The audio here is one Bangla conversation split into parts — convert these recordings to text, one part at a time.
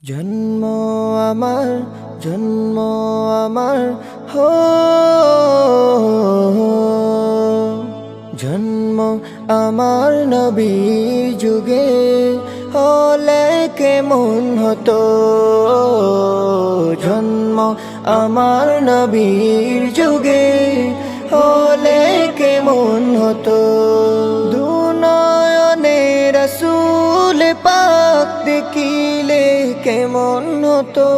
জন্ম আমার জন্ম আমার হো জন্ম আমার নবীর যুগে হলে কেমন হতো জন্ম আমার নবীর যুগে হলে কেমন হতো দুনয়নে রাসূল পাক দেখিলে কেমন হতো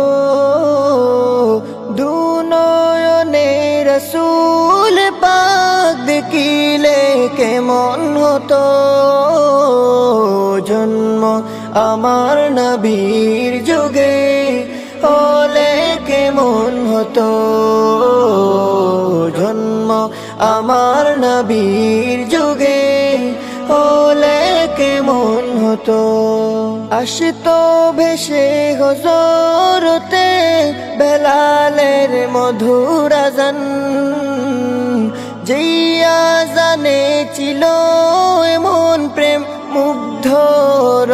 দুনয়নে রাসূল পাক দেখিলে কেমন হতো জন্ম আমার নবীর যুগে হলে কেমন হতো জন্ম আমার নবীর যুগে হলে কেমন হতো আসতো ভেসে হযরতে বেলালের মধুর আযান যেই আযানে ছিল এমন প্রেম মুগ্ধ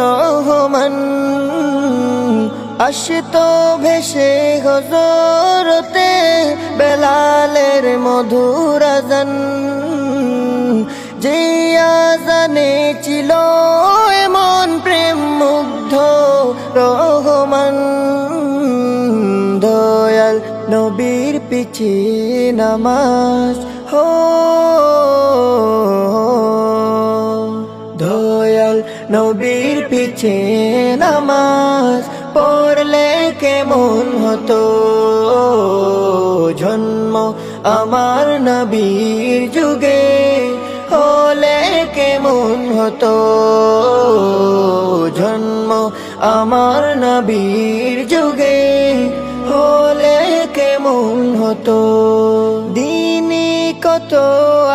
রহমান আসতো ভেসে হযরতে বেলালের মধুর আযান যেই আযানে ছিল এমন প্রেম মুগ্ধ রহমান দয়াল নবীর পিছে নামাজ হো দয়াল নবীর পিছে নামাজ পড়লে কেমন হতো জন্ম আমার নবীর যুগে হলে কেমন হতো জন্ম আমার নবীর যুগে হলে কেমন হতো দিনই কত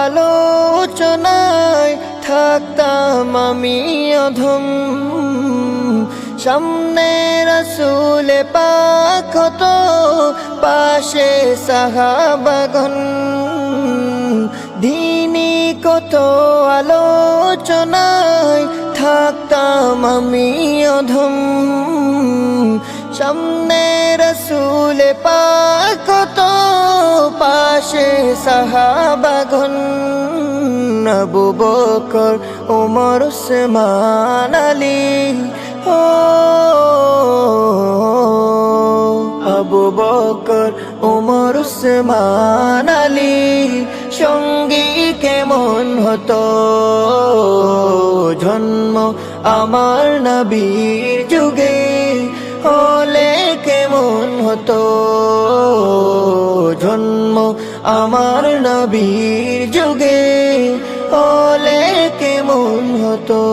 আলোচনায় থাকতাম আমি অধম সামনে রাসূল পাক হতো পাশে সাহাবাগণ দিনই কত আলোচনায় থাকতাম আমি অধম সামনে রাসূল পাক হতো পাশে সাহাবাগণ আবু বকর ওমর ওসমান আলী আবু বকর ওমর ওসমান আলী সঙ্গী কেমন হতো জন্ম আমার নবীর যুগে হলে কেমন হতো জন্ম আমার নবীর যুগে হলে কেমন হতো।